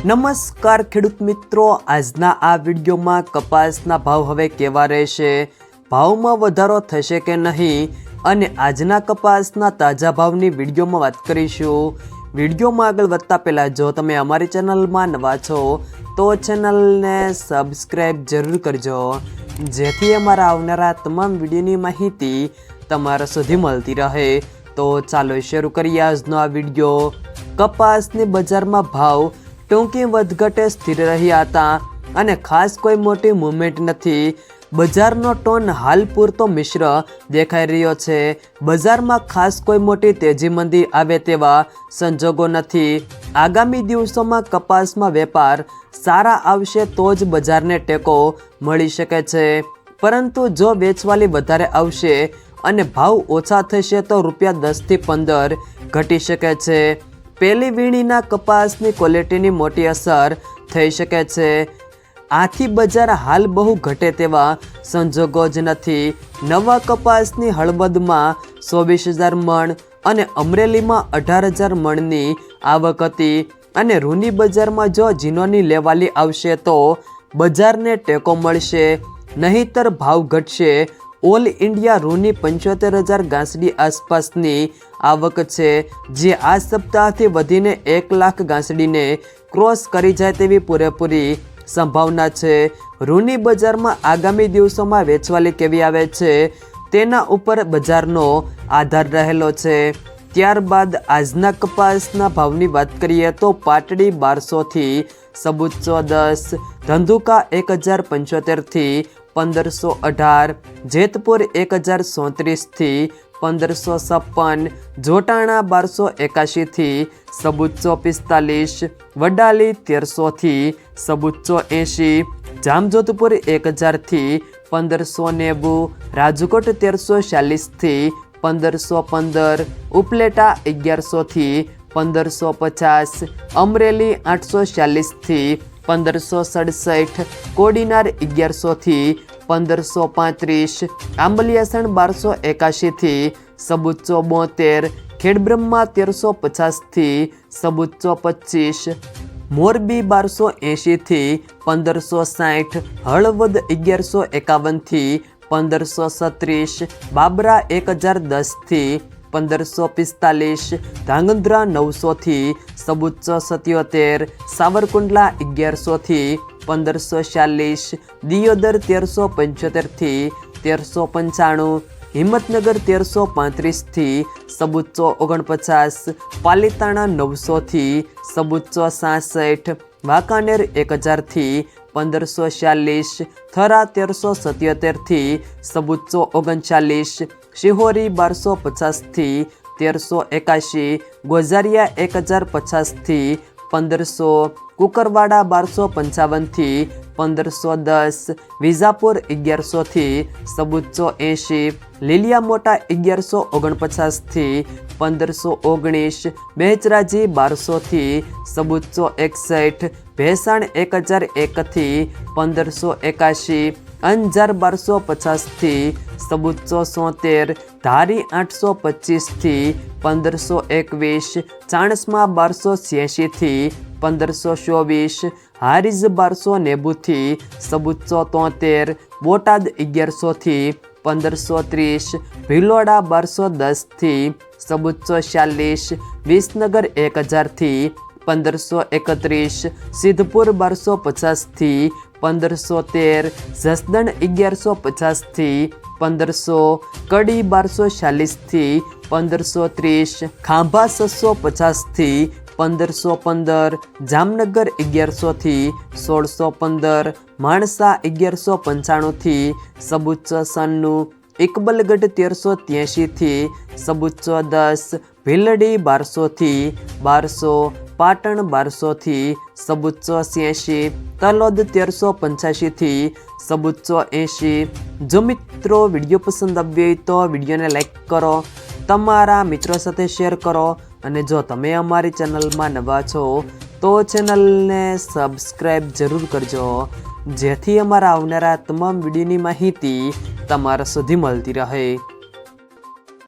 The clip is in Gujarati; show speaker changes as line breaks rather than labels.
નમસ્કાર ખેડૂત મિત્રો, આજના આ વિડીયોમાં કપાસના ભાવ હવે કેવા રહેશે, ભાવમાં વધારો થશે કે નહીં અને આજના કપાસના તાજા ભાવની વિડીયોમાં વાત કરીશું। વિડીયોમાં આગળ વધતા પહેલાં જો તમે અમારી ચેનલમાં નવા છો તો ચેનલને સબસ્ક્રાઈબ જરૂર કરજો, જેથી અમારા આવનારા તમામ વિડીયોની માહિતી તમારા સુધી મળતી રહે। તો ચાલો શરૂ કરીએ આજનો આ વિડીયો। કપાસની બજારમાં ભાવ ટૂંકી વધઘટે સ્થિર રહ્યા હતા અને ખાસ કોઈ મોટી મૂવમેન્ટ નથી। બજારનો ટોન હાલ પૂરતો મિશ્ર દેખાઈ રહ્યો છે। બજારમાં ખાસ કોઈ મોટી તેજી મંદી આવે તેવા સંજોગો નથી। આગામી દિવસોમાં કપાસમાં વેપાર સારા આવશે તો જ બજારને ટેકો મળી શકે છે, પરંતુ જો વેચવાલી વધારે આવશે અને ભાવ ઓછા થશે તો ₹10 થી 15 ઘટી શકે છે। પહેલી વીણીના કપાસની ક્વોલિટીની મોટી અસર થઈ શકે છે, આથી બજાર હાલ બહુ ઘટે તેવા સંજોગો જ નથી। નવા કપાસની હળવદમાં 24,000 મણ અને અમરેલીમાં 18,000 મણની આવક હતી અને રૂની બજારમાં જો ઝીનોની લેવાલી આવશે તો બજારને ટેકો મળશે, નહીંતર ભાવ ઘટશે। ઓલ ઇન્ડિયા રૂની 75,000 ગાંસડી આસપાસની આવક છે, જે આ સપ્તાહથી વધીને 1 લાખ ગાંસડીને ક્રોસ કરી જાય તેવી પૂરેપૂરી સંભાવના છે। રૂની બજારમાં આગામી દિવસોમાં વેચવાલી કેવી આવે છે તેના ઉપર બજારનો આધાર રહેલો છે। ત્યારબાદ આજના કપાસના ભાવની વાત કરીએ તો પાટડી 1200 થી 1410, ધંધુકા 1075 થી 1518, જેતપુર 1034 થી 1556, જોટાણા 1281 થી 1445, વડાલી 1300 થી 1480, જામજોધપુર 1000 થી 1590, રાજકોટ 1340 થી 1515, ઉપલેટા 1100 થી 1550, અમરેલી 840 થી 1567, કોડીનાર 1100 થી 1535, આંબલિયાસણ 1281 થી 1472, ખેડબ્રહ્મા 1350 થી 1425, મોરબી 1280 થી 1560, હળવદ 1151 થી 1536, બાબરા 1010 થી 1545, ધાંગધ્રા 900 થી 1477, સાવરકુંડલા 1100 થી 1546, દિયોદર 1375 થી 1395, હિંમતનગર 1335 થી 1449, પાલીતાણા 900 થી 1467, વાંકાનેર 1000 થી 1546, થરા 1377 થી 1439, શિહોરી 1250 થી 1381, ગોઝારિયા 1050 થી 1500, કુકરવાડા 1255 થી 1510, વિજાપુર 1100 થી 1480, લીલિયા મોટા 1149 થી 1519, બેચરાજી 1200 થી 1461, ભેસાણ 1001 થી 1581, અંજાર 1250 થી 1473, ધારી 825 થી 1521, ચાણસ્મા 1286 થી 1524, હારીજ 1290 થી 1473, બોટાદ 1100 થી 1530, ભિલોડા 1210 થી 1440, વિસનગર 1000 થી 1531, સિદ્ધપુર 1250 થી 1513, જસદણ 1150 થી 1500, કડી 1240 થી 1530, ખાંભા 650 થી 1515, જામનગર 1100 થી 1615, માણસા 1195 થી 1496, ઇકબલગઢ 1383 થી 1410, ભીલડી 1200 થી 1200, પાટણ 1200 થી 1486, તલોદ 1385 થી 1480। જો મિત્રો વિડીયો પસંદ આવ્યો હોય તો વિડીયોને લાઈક કરો, તમારા મિત્રો સાથે શેર કરો અને જો તમે અમારી ચેનલમાં નવા છો તો ચેનલને સબસ્ક્રાઈબ જરૂર કરજો, જેથી અમારા આવનારા તમામ વિડીયોની માહિતી તમારા સુધી મળતી રહે।